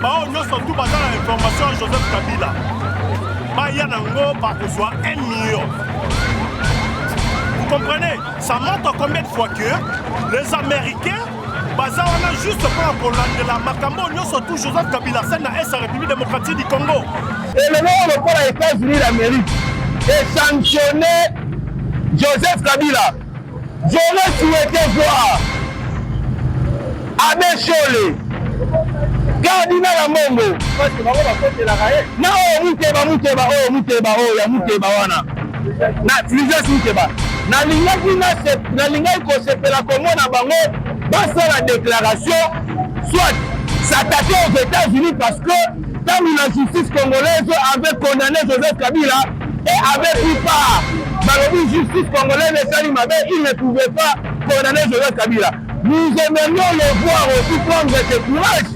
bao nyonso tout baza na information ya Joseph Kabila baya nango bakozwa 1 million. Vous comprenez? Ça montre combien de fois que les Américains baza wana juste pour kolandela makambo nyonso tout Joseph Kabila c'est na sa République démocratique du Congo. Et le nom pour les États-Unis d'Amérique et sanctionner Joseph Kabila. J'aurais souhaité voir Abbé Cholé, Cardinal Mbongo. Na muteba wana. Na Fligas muteba. Na lingaki kosepela Congo na bango basa la déclaration soit s'attaquer aux États-Unis parce que tant la justice congolaise avait condamné Joseph Kabila et avait pris part dans la justice congolaise et Salim Abe, il ne pouvait pas condamner Joseph Kabila. Nous aimerions le voir aussi prendre ce courage.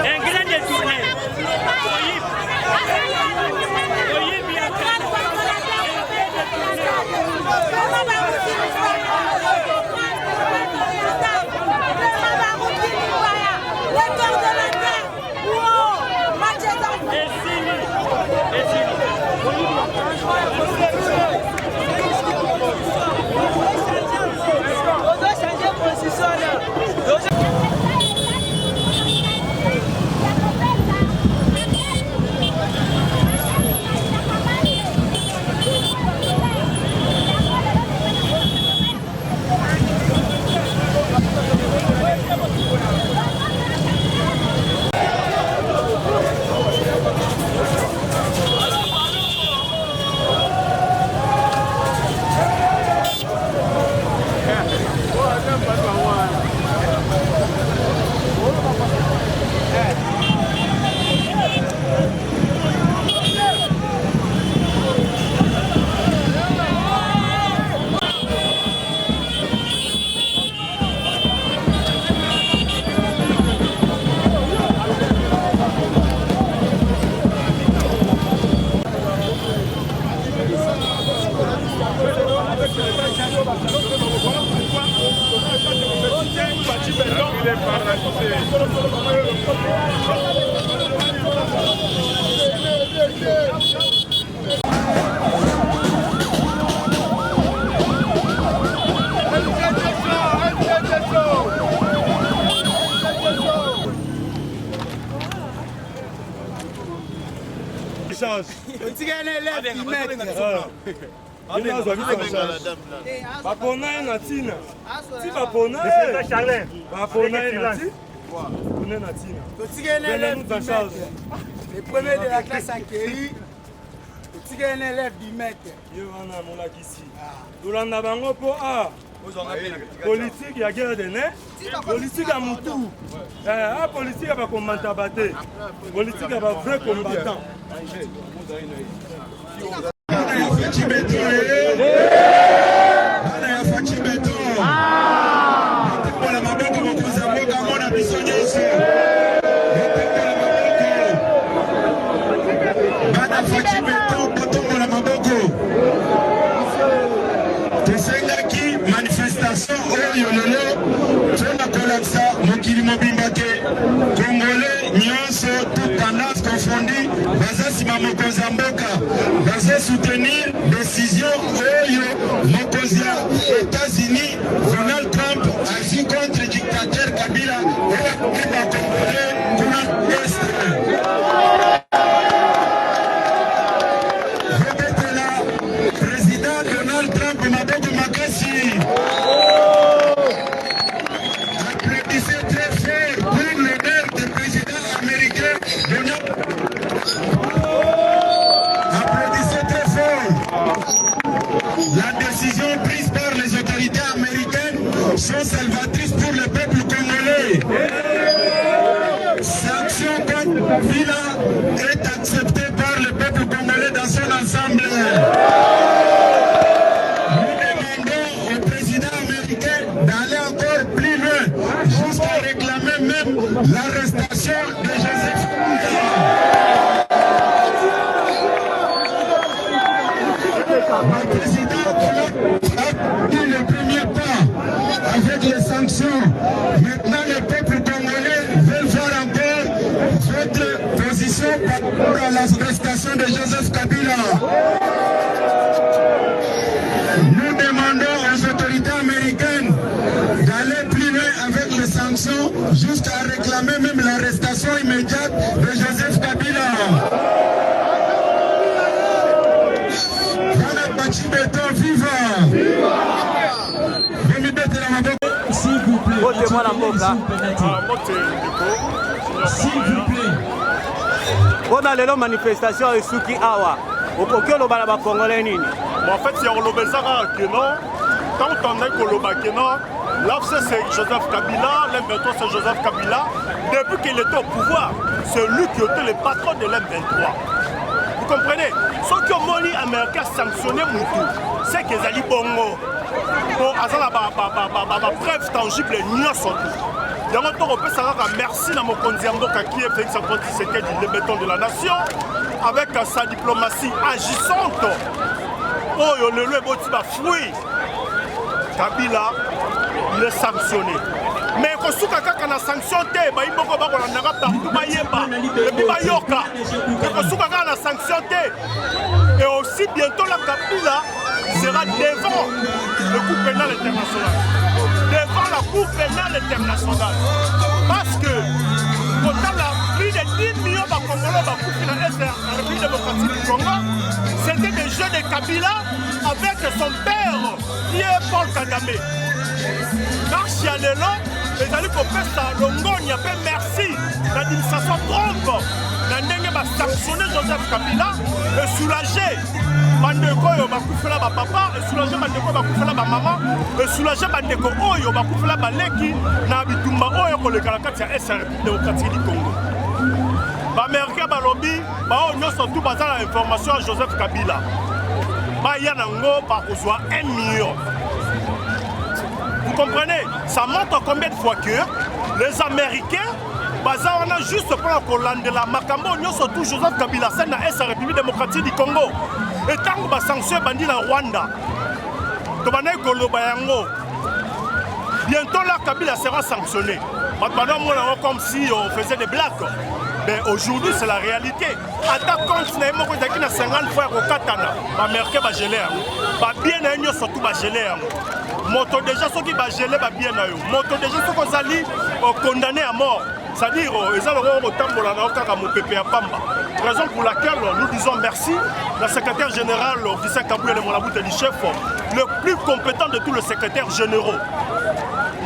En grande tournée. Le premier de la classe accueillie, tu es un élève du maître. Politique, il y a guerre de nez. Politique à Moutou. Politique à combattant. Politique à vrai combattant. Congolais, nyonso, toute tendance confondue, basasi mamokonzi ya mboka, bazo soutenir décision oyo mokonzi ya États-Unis Donald Trump agit contre le dictateur Kabila et la Congolais kuna est. Répétez là, président Donald Trump maboko makasi. La décision prise par les autorités américaines sont salvatrices pour le peuple congolais. Sanction contre Kabila est acceptée par le peuple congolais dans son ensemble. Nous demandons au président américain d'aller encore plus loin, jusqu'à réclamer même l'arrestation de Joseph Kabila. Le président a pris le premier pas avec les sanctions. Maintenant, le peuple congolais veut voir encore votre position par rapport à l'arrestation de Joseph Kabila. Nous demandons aux autorités américaines d'aller plus loin avec les sanctions jusqu'à réclamer même l'arrestation immédiate de Joseph Kabila. Viva! S'il vous plaît, s'il vous plaît. On a les manifestations et ceux qui awa. Au coquet, le balaba congolais nini. En fait, il y a le Bézara qui non. Quand on est Koloba qui non, l'AFC c'est Joseph Kabila, l'M23 c'est Joseph Kabila. Depuis qu'il était au pouvoir, c'est lui qui était le patron de l'M23. Vous comprenez? Ceux qui ont moni américain sanctionné Moutou, c'est qu'ils allaient bongo. Pour avoir la preuve tangible, nous sommes tous. Donc, on peut savoir merci à mon Kondiamboka qui est Félix Antoine Tshisekedi, le béton de la nation, avec sa diplomatie agissante. Oh, le botiba fruit. Kabila, il est sanctionné. Mais quand on a sanctionné, il y a partout, il a sanctionné. Et aussi bientôt la Kabila sera devant le Cour pénal international. Devant la Cour pénale internationale. Parce que quand on a plus de 10 millions de Congolais qui ont la République démocratique du Congo, c'était des jeunes de Kabila avec son père qui est Paul Kagame. Marchialelo, les alliés qui ont fait ça, Longogne a fait merci. L'administration trompe. N'a pas sanctionné Joseph Kabila et soulagé. Bandeko yo bakufela ba papa et soulager bandeko bakufela ba maman et soulager bandeko oyo bakufela ba leki na bitumba oyo kolekala kati ya SRP démocratique du Congo. Ba américain ba lobby ba onyo surtout bazala information à Joseph Kabila. Ba yanango ba kozwa 1 million. Vous comprenez? Ça montre combien de fois que les Américains on a juste pour la Makambo, nous sommes tous Joseph Kabila, c'est la République démocratique du Congo. Et tant que les sanctions bandit la Rwanda, bientôt la Kabila sera sanctionné. Maintenant, comme si on faisait des blagues. Mais aujourd'hui, c'est la réalité. Attaque contre les 50 fois au Katana, l'Américain va geler. Bien, surtout va geler. Moto déjà, ceux qui va geler, bien. Moto déjà, ceux qui sont condamnés à mort. C'est-à-dire, ils ont le temps pour la Pamba. Raison pour laquelle nous disons merci au secrétaire général Augustin Kabouya de Monabouté du chef, le plus compétent de tous les secrétaires généraux.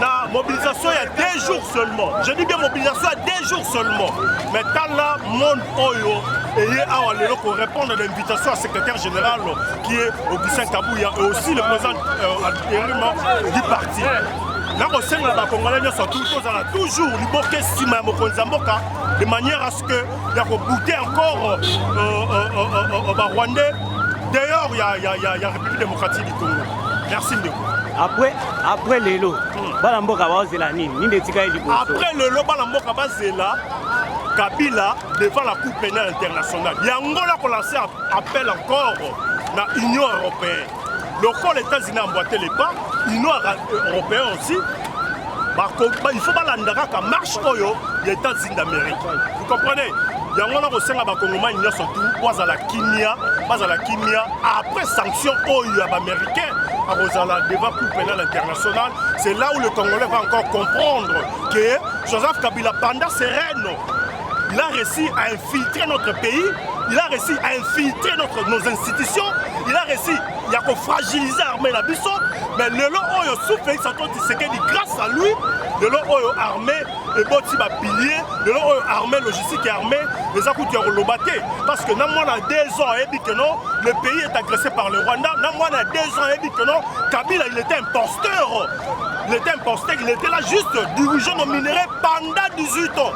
La mobilisation il y a 2 jours seulement. Je dis bien mobilisation il y a 2 jours seulement. Mais tant là, monde Oyo, et pour répondre à l'invitation au secrétaire général qui est Augustin Kabouya et aussi le président du parti. Là, au sein de la Congolais, nous sommes toujours libérés de manière à ce qu'il y a bouté encore au Rwandais. D'ailleurs, il y a la République démocratique du Congo. Merci beaucoup. Après le lot, Balamboka après le lot, Balamboka Bazela, Kabila devant la Cour pénale internationale. Il y a Angola qui a lancé appel encore dans l'Union européenne. Le corps des États-Unis a emboîté les pas, l'Union européenne aussi. Il faut que la marche des États-Unis d'Amérique. Vous comprenez? Il y a un peu de surtout à la Kenya, après sanction américaine, devant la Cour pénale internationale. C'est là où le Congolais va encore comprendre que Joseph Kabila, pendant ses règnes, il a réussi à infiltrer notre pays, il a réussi à infiltrer nos institutions, il a réussi à fragiliser l'armée la Bissot, mais le lot Oyo sous Félix Antoine Tshisekedi, grâce à lui, le lot Oyo armé, le boti va pilier, le lot Oyo armé, logistique et armé, les accoutes ont lobaté. Parce que dans moins de 2 ans, le pays est agressé par le Rwanda, dans moins de 2 ans, Kabila il était imposteur. Il était imposteur, il était là juste dirigeant nos minéraux pendant 18 ans.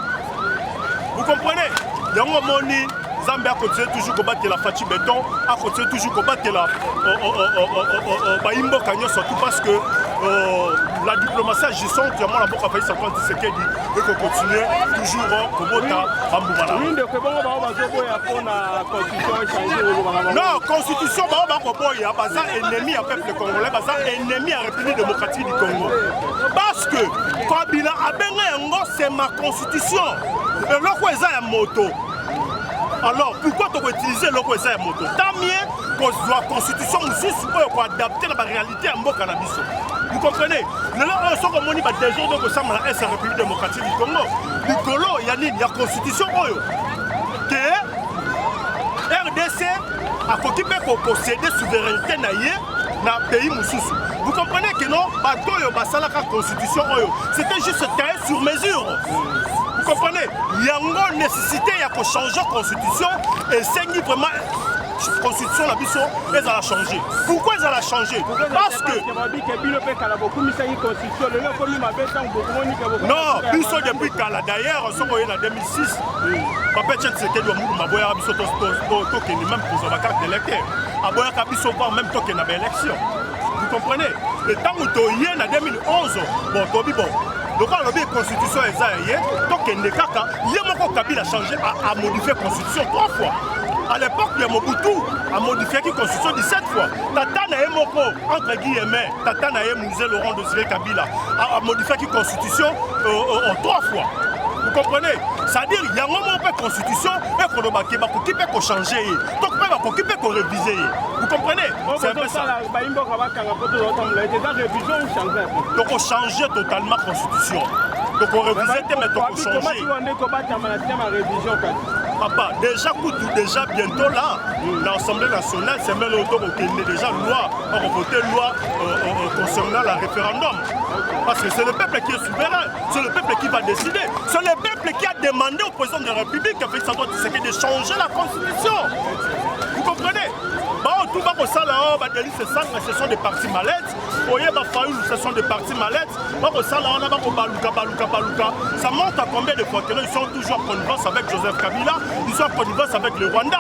Vous comprenez? Yango Moni, Zambie a continué toujours à combattre la Fachi Béton, a continué toujours à combattre la Baïmbo Kanyo, surtout parce que la diplomatie agissante, il y a la boca failli s'entendre Tshisekedi et qu'on continue toujours à Kobota, à Mboumana. Non, constitution, il y a ennemi à peuple congolais, ennemi à la République démocratique du Congo. Parce que Kabila a bien c'est ma constitution. Et l'autre est un moto. Alors, pourquoi tu vas utiliser l'autre est un moto? Tant mieux que la constitution aussi pour adapter la réalité à Mboka na biso. Vous comprenez? Le là, on sort comme on dit des jours de ça, la République démocratique du Congo. Du Congo, il y a la constitution que RDC a occupé pour posséder souveraineté dans le pays Moussoussou. Vous comprenez que non, la constitution, c'était juste taillé sur mesure. Vous comprenez? Il y a une nécessité de changer la constitution et c'est vraiment la constitution la biso, elle a changé. Pourquoi elle a changé? Parce que non, biso depuis Kala. D'ailleurs, en 2006, Papa Tshisekedi doit mourir biso token même pour sa carte d'électeur. Aboya biso pas même token na élection. Vous comprenez? Le temps où tu es en 2011, bon. Donc, on a la constitution, donc Kabila a changé, a modifié la constitution 3 fois. À l'époque, Mobutu a modifié la constitution 17 fois. Tata Moko, entre guillemets, Tata Mouzé Laurent de Kabila a modifié la constitution 3 fois. Vous comprenez? C'est-à-dire qu'il y a un moment de constitution et qu'on peut changer. Donc, on peut réviser. Vous comprenez? C'est un peu ça. Donc, on change totalement la constitution. Donc, on révisait, mais on change. Papa, déjà bientôt là, l'Assemblée nationale, c'est même l'auto qui est déjà loi, on va voter loi concernant le référendum. Parce que c'est le peuple qui est souverain, c'est le peuple qui va décider. C'est le peuple qui a demandé au président de la République de changer la constitution. Vous comprenez? Tout va pour ça là, ce sont des partis mallettes. Ce sont des partis mallettes. Ça montre à combien de fois que ils sont toujours en connivence avec Joseph Kabila, ils sont en connivence avec le Rwanda.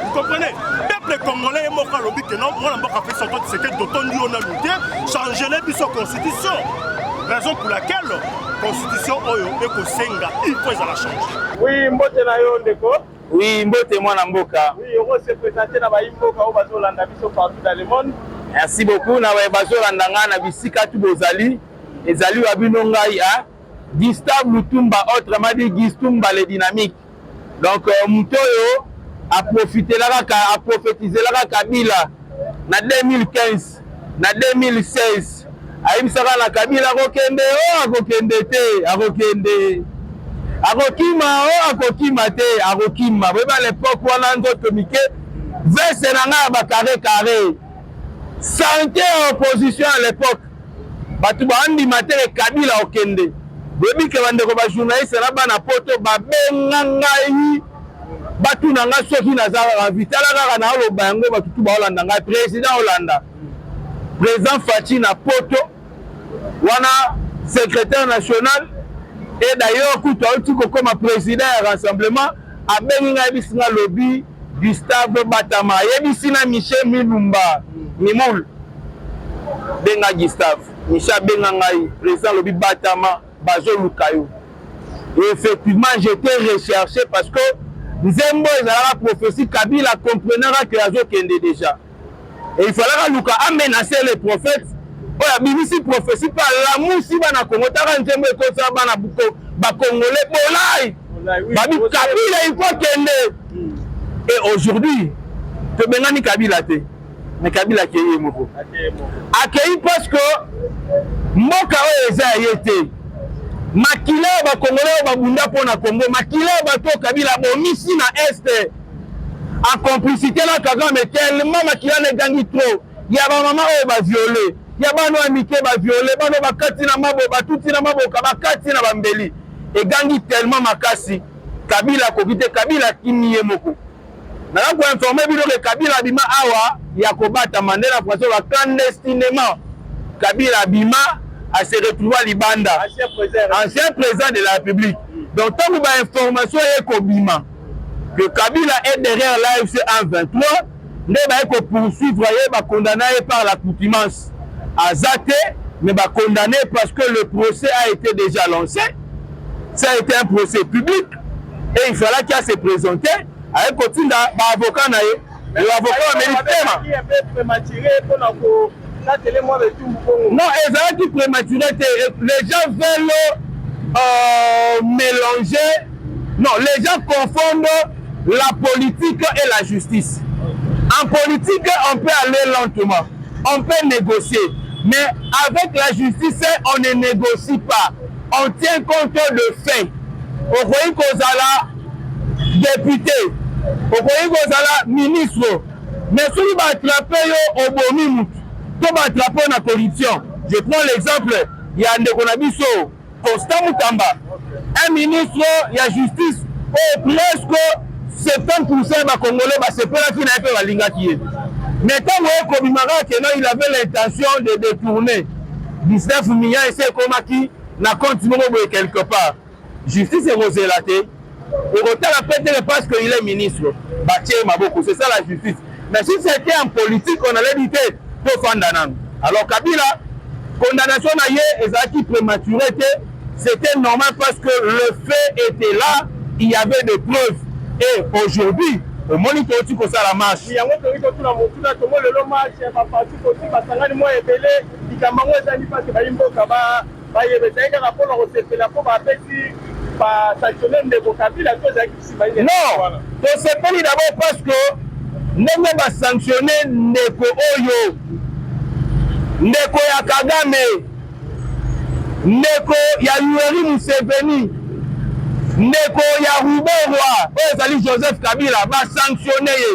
Vous comprenez? Le peuple congolais est mort à l'objet que non, moi je fait sortir c'est que d'autant on a lutté, changer les constitution. Raison pour laquelle la constitution est au Senga, il faut la changer. Oui, mbote na yo ndeko. Oui, mbote mwana mboka. Oui, on se présenter na baimboka au bazolanda biso partout dans le monde. Merci beaucoup na bazolanda nga na bisika tu bozali. Ezali wa bino ngai a Gustave Lutumba, autrement dit Gistumba le dynamique. Donc Mutoyo a profité a prophétisé la Kabila na 2015, na 2016. Aïmsaka na Kabila akokende te, Akokima o akokima te akokima. Beba l'époque wana nzoto mike veste nanga ba carré. Santé en opposition à l'époque. Batu ba andi matere Kabila okende. Bebi ke bandeko ba journaliste na bana poto ba benga ngai. Batu nanga soki nazala vitala kaka na lo bango batutu ba Hollanda ngai président Hollanda. Président Fachi na poto wana secrétaire national et d'ailleurs kuto comme président du rassemblement a bengi ngai bisinga lobby Gustave Batama yebisina Michel Milumba Mimoul benga Gustave Michel benga ngai président lobby Batama bazo lukayo. Et effectivement j'étais recherché parce que Nzembo ezala prophétie Kabila comprenera que azo kende déjà. Et il fallait que menacer les prophètes. Oh la bimisi prophétie par la mousi bana Congo tara Nzembo ekosa bana buko ba congolais bolai. Babi Kabila il faut kende. Et aujourd'hui te bengani Kabila te. Mais Kabila qui est moko. Akei parce que mboka o eza yete. Makila ba congolais ba bunda pona Congo, makila ba to Kabila bomisi na est. En complicité là Kagame tellement makila ne gangi trop. Ya ba mama o ba violer. Ya ba no amike ba violer, ba no ba kati na mabo ba tuti na mabo ka ba kati na bambeli. Et gangi tellement makasi. Kabila ko bite Kabila kiniye moko. Na ko informer bino que Kabila bima awa ya ko bata Mandela François ba clandestinement. Kabila bima à se retrouver à Libanda, ancien président de la République. Donc, tant que l'information est Kobima, que Kabila est derrière l'AFC en 23, il va poursuivre, il va condamner par l'accoutumance à Zate, mais va condamner parce que le procès a été déjà lancé. Ça a été un procès public et il fallait qu'il se présente avec l'avocat. L'avocat américain. Non, ils ont prématuré. Les gens veulent mélanger. Non, les gens confondent la politique et la justice. En politique, on peut aller lentement. On peut négocier. Mais avec la justice, on ne négocie pas. On tient compte de faits. Au voyez qu'on a là député. Au voyez qu'on a là ministre. Mais si on va attraper au Bomimou. Tout va attraper la corruption. Je prends l'exemple, il y a un Ndekonabiso, Constant Moutamba, un ministre, il y a justice, presque 70% des Congolais, c'est pas la fin de la Linga qui est. Mais tant que il avait l'intention de détourner 19 millions et c'est comme qui n'a continué quelque part. Justice est rosélatée. Et autant la péter parce qu'il est ministre. C'est ça la justice. Mais si c'était en politique, on allait dire alors Kabila, condamnation et Zaki prématuré, c'était normal parce que le fait était là, il y avait des preuves. Et aujourd'hui, au moniteur tu ça la marche. Il y a un autre qui le marche, parti aussi parce que moi ébélé, il y a un pas que Balimbo Kaba, il rapport au CPLA pour pas sanctionner de Kabila. Non, c'est pas d'abord parce que nous va sanctionner Neko Oyo. Ndeko ya Kagame, Ndeko ya Yoweri Museveni, Ndeko ya Ruberwa, ezali Joseph Kabila, va sanctionner.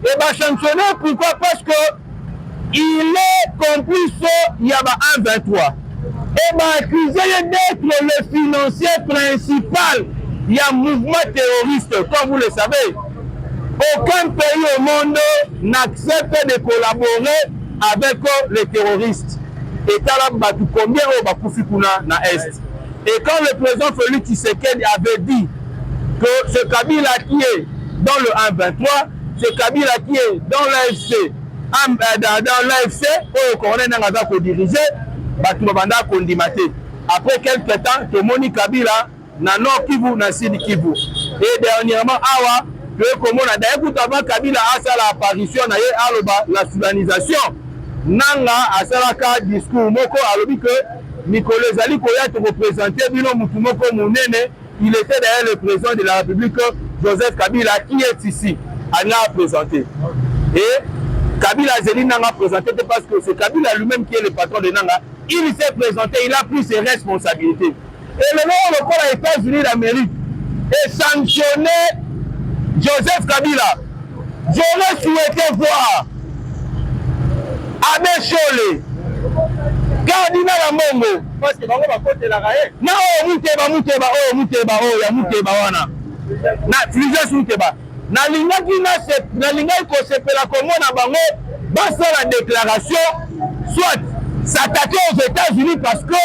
Et va sanctionner pourquoi? Parce que il est complice, il y a un 23. Et va accuser d'être le financier principal. Il y a un mouvement terroriste, comme vous le savez. Aucun pays au monde n'accepte de collaborer avec les terroristes. Et combien na Est. Et quand le président Félix Tshisekedi avait dit que ce Kabila qui est dans le 1-23, ce Kabila qui est dans l'AFC, dans l'AFC, on est dirigé, après quelques temps, que Moni Kabila na Nord Kivu, na Sud Kivu. Et dernièrement, Awa, que comme on a d'ailleurs Kabila a sa l'apparition la soudanisation. Nanga asalaka discours moko alobi que Nicolas Zali Koya te représentait bino mutumoko munene, il était derrière le président de la République Joseph Kabila qui est ici à nous présenter. Et Kabila Zeli Nanga présenté parce que c'est Kabila lui-même qui est le patron de Nanga. Il s'est présenté, il a pris ses responsabilités. Et le nom le corps aux États-Unis d'Amérique, et sanctionner Joseph Kabila. J'aurais souhaité voir Abbé Cholé, Cardinal Ambongo, parce que bango bakote la raye. Na muteba ya muteba wana. Na plusieurs muteba. Na lingaki ko sepela komona bango basa la déclaration soit s'attaquer aux États-Unis parce que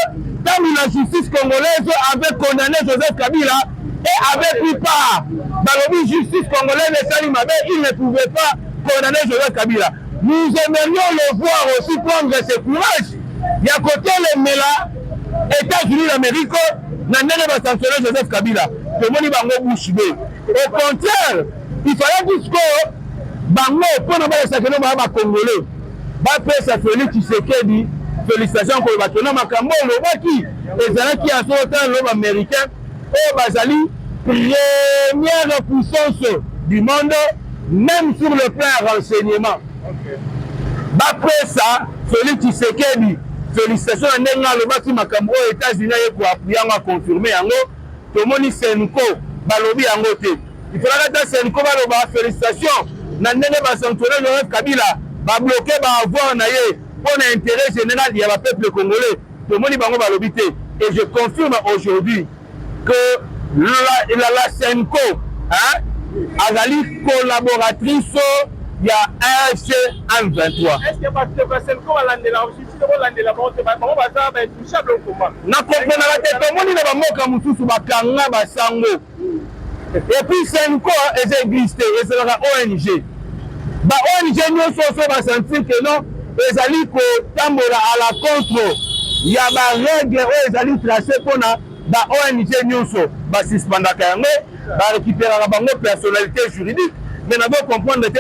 tant la justice congolaise avait condamné Joseph Kabila et avait pris part dans la justice congolaise de Salim Mabe, il ne pouvait pas condamner Joseph Kabila. Nous aimerions le voir aussi prendre ce courage. Il y a côté les Mela, États-Unis d'Amérique, n'a pas sanctionné Joseph Kabila. Tout le monde est bouche bée. Au contraire, il fallait dire que Bango, pour ne pas sanctionner les Congolais, après ça, Félix Tshisekedi, félicitations pour le bâtiment, Makambo, le Baki, les gens qui ont sauté l'homme américain, au Bazali, première puissance du monde, même sur le plan renseignement. Après ça, Félix Tshisekedi, félicitations à Nenga, le Baki, Makambo, aux États-Unis, pour appuyer, à confirmer, tout le monde est Senko, Balobi, en côté. Il faudra que Senko, Baloba, félicitations, Nandene, Basantoné, Joseph Kabila, va bloquer, va avoir naïe pour l'intérêt général du peuple congolais. Tout le monde va l'obiter. Et je confirme aujourd'hui que la Senko, Azali collaboratrice, il y a AFC M23. Est-ce que la Senko va l'amener la justice, va l'amener la vente, va être touchable au combat? Na comprendre la tête, tout le monde va moka mutusu bakanga basango. Et puis Senko existe et c'est la ONG. Ba ONG nous va sentir que non, les alliés tambola à la contre, il y a des règles où les alliés tracées pour la ONG nous va suspendre va récupérer la banque personnalité juridique. Mais nous devons comprendre que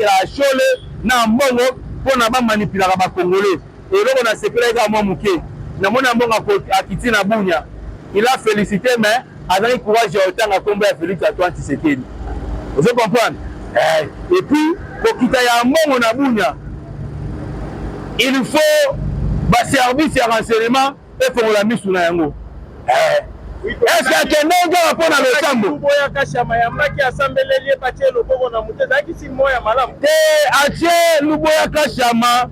la chole na mbongo pour na manipuler la Congolais. Et là on a séparé à Momuke. Na mona mbongo a quitté na Bunya. Il a félicité mais avec courage autant à combattre Félix Antoine Tshisekedi. Vous comprenez? Et puis pour quitter ya mbongo na Bunya, il faut un service de renseignement et pour la mise sous la yango. Est-ce que tu as pour le chambre? Luboya Kashama,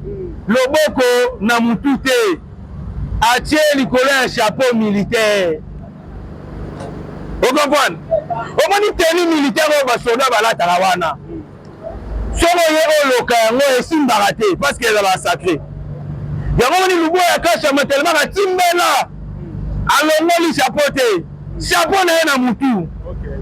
Loboko na mutute. Atie likolo un chapeau militaire. Vous comprenez? Au moins une tenue militaire au soldat balata la wana. Solo ye oloka yango esimba raté parce qu'elle va sacré. Yango ni Luboya Kashama tellement na timbela. Alongoli chapeau chapeau na na mutu.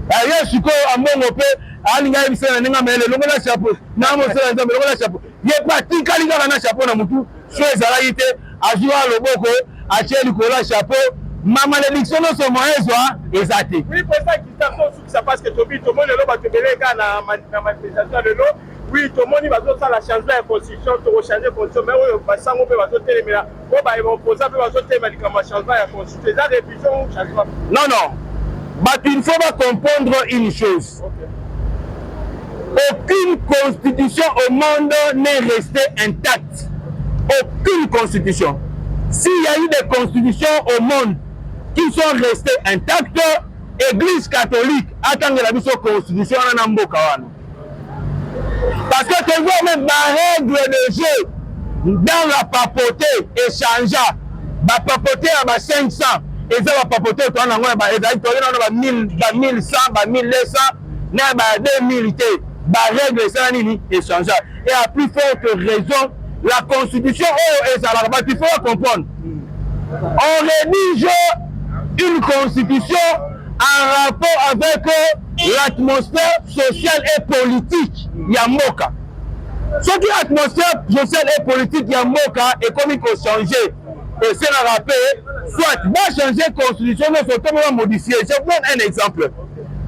Aye siko ambongo pe alinga bisena ninga mele longola chapeau. Na mo sala nzambe longola chapeau. Ye pratika linga na chapeau na mutu. So ezala yite ajua loboko atie likola chapeau. Ma malédiction no so moezwa ezate. Oui, pour ça qui ça passe que Tobi tout le monde le ba tebeleka na manifestation de l'eau. Oui, tout le monde va faire la changement de la constitution, tout changer la constitution, mais oui, va s'en va faire téléméla. Bon, bah, ils vont poser, va faire téléméla comme changement de la constitution. Ça, révision, changement. Non, non. Bah, il faut comprendre une chose. Okay. Aucune constitution au monde n'est restée intacte. Aucune constitution. S'il y a eu des constitutions au monde qui sont restées intactes, Église catholique attend la mission constitution en Ambokawan. Parce que tu vois même la règle de jeu dans la papauté échangeable, la papauté à 500, et ça va papoter autour de 1100, 1200, 2000, la règle échangeable. Et à plus forte raison, la constitution, il faut comprendre. On rédige une constitution en rapport avec l'atmosphère sociale et politique Yamoka. Ce qui est l'atmosphère sociale et politique Yamoka est comme il faut changer. Et c'est un rappel, soit va changer la constitution, mais il faut modifier. Je vous donne un exemple.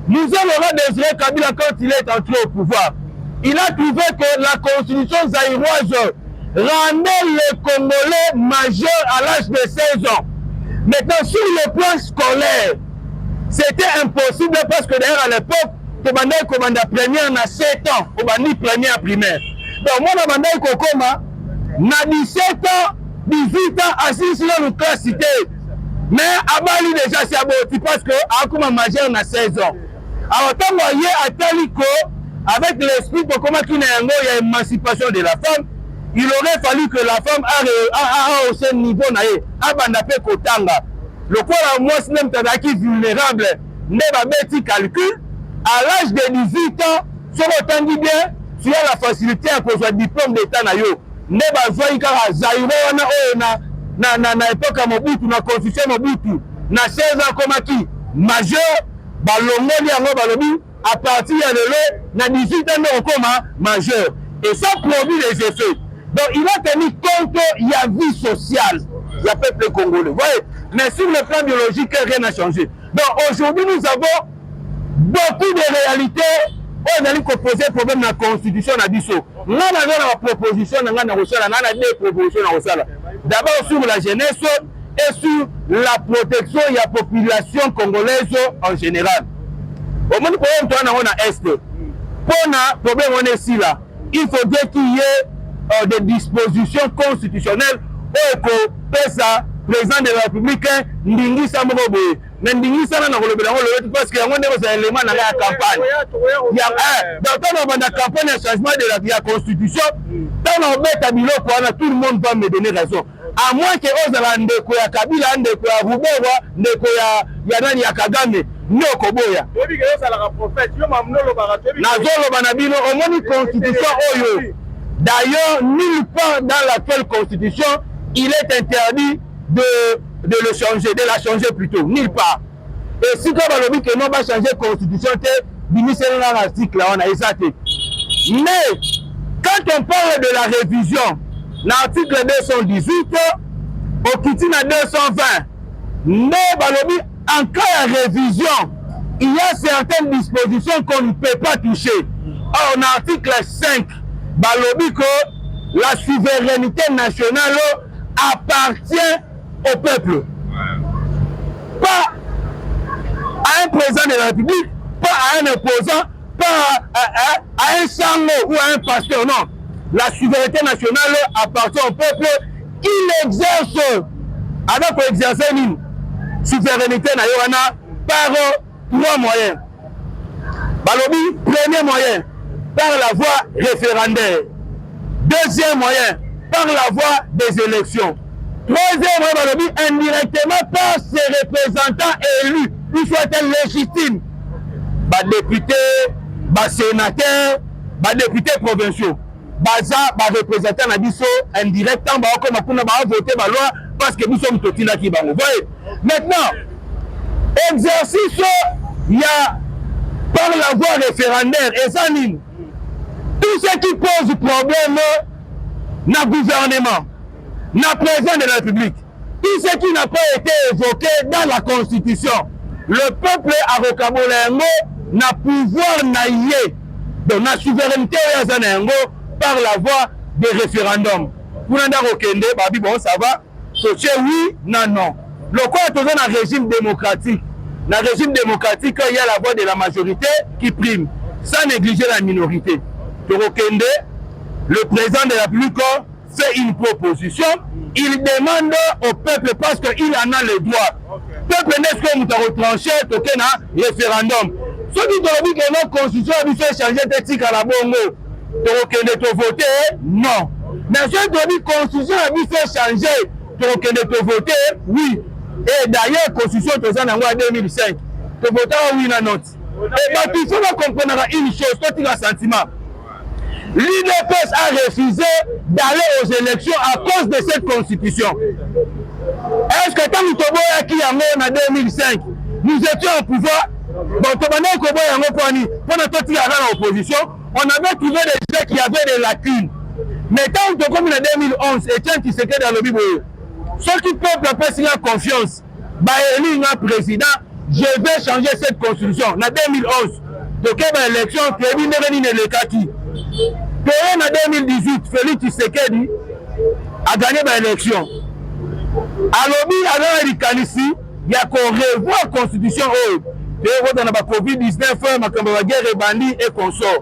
Nous avons Désiré Kabila quand il est entré au pouvoir. Il a trouvé que la constitution zaïroise rendait les Congolais majeurs à l'âge de 16 ans. Maintenant, sur le plan scolaire, c'était impossible parce que d'ailleurs à l'époque, tu bandais commandé première à 7 ans, ou bandit première primaire. Donc moi, je bandais kokoma, na 17 ans, 18 ans, assis sur le classe cité. mais abali déjà c'est aboti parce que akoma majeur na 16 ans. Alors tant moyen atali ko avec l'esprit pour comment qu'il y a émancipation de la femme, il aurait fallu que la femme a au sein niveau naé abandapé kotanga. Le quoi la moi c'est même tadaki vulnérable ne va bêti calcul à l'âge de 18 ans sur autant dit bien tu as la facilité à cause du diplôme d'état na yo ne va voir car zairo na époque à Mobutu na constitution Mobutu na 16 ans comme qui majeur balongoli yango balobi à partir de là na 18 ans comme majeur et ça produit les effets. Donc il a tenu compte il y a vie sociale il y a peuple congolais. Vous voyez, mais sur le plan biologique rien n'a changé. Donc aujourd'hui nous avons beaucoup de réalités. On a posé problème dans la constitution na biso. On a la proposition na deux propositions na d'abord sur la jeunesse et sur la protection de la population congolaise en général. Au moins problème toi on a est. Pour na problème on est ici là. Il faudrait qu'il y ait des dispositions constitutionnelles pour que ça président de la République ndingi sa mbobo mais ndingi sana na kolobela ngolo parce que yango ndeko za élément na la campagne ya dans la campagne de changement de la constitution dans le beta biloko na tout le monde va me donner raison à moins que ozala ndeko ya Kabila ndeko ya Ruberwa ndeko ya nani ya Kagame nyoko boya obi ke ozala ka prophète yo mamnolo baratebi na zolo banabino omoni constitution oyo. D'ailleurs, nulle part dans l'actuelle constitution, il est interdit de le changer, de la changer plutôt, nulle part. Et si comme on a dit que non va changer la constitution, c'est l'article là, on a exaté. Mais quand on parle de la révision, l'article 218, au Kitina 220, mais en cas de révision, il y a certaines dispositions qu'on ne peut pas toucher. Or, en article 5, balobi que la souveraineté nationale appartient au peuple. Pas à un président de la République, pas à un opposant, pas à un sango ou à un pasteur, non. La souveraineté nationale appartient au peuple. Il exerce, avec l'exercer une souveraineté nationale par trois moyens. Balobi, premier moyen, par la voie référendaire. Deuxième moyen, par la voie des élections. Troisième moyen, indirectement par ses représentants élus. Ils soient légitimes. Députés, sénateurs, députés provinciaux. Baza, représentants indirectement, comme on voter la loi parce que nous sommes tous là qui vont. Maintenant, exercice, il y a par la voie référendaire et ça tout ce qui pose problème na gouvernement, na président de la République, tout ce qui n'a pas été évoqué dans la Constitution, le peuple a recabolé n'a pouvoir naïe de la souveraineté par la voie des référendums. Pour nous dire bon ça va, oui, non. Le quoi est dans un régime démocratique. Dans le régime démocratique, il y a la voix de la majorité qui prime, sans négliger la minorité. Torokende, le président de la République fait une proposition, il demande au peuple parce qu'il en a le droit. Le peuple n'est-ce que nous avons retranché un référendum. Ceux qui ont dit que notre constitution a dû faire changer d'éthique à la bongo, Torokende te voter, non. Mais ceux qui ont dit que la constitution a dû faire changer, Torokende te voter, oui. Et d'ailleurs, la constitution en 2005, te voter oui ou non. Et il faut comprendre une chose, c'est un sentiment. L'UDPS a refusé d'aller aux élections à cause de cette constitution. Est-ce que quand nous sommes qui en 2005, nous étions au pouvoir, pendant l'opposition, on avait trouvé des gens qui avaient des lacunes. Mais quand nous sommes en 2011, Etienne Tshisekedi dans le Bible, ceux qui peuvent faire confiance, élu un président, je vais changer cette constitution. En 2011, donc l'élection, Kevin Merenine le Kaki. En 2018, Félix Tshisekedi a gagné l'élection. Alors, il y a qu'on revoit la constitution. Il y a Covid-19, la guerre et bandit et consort.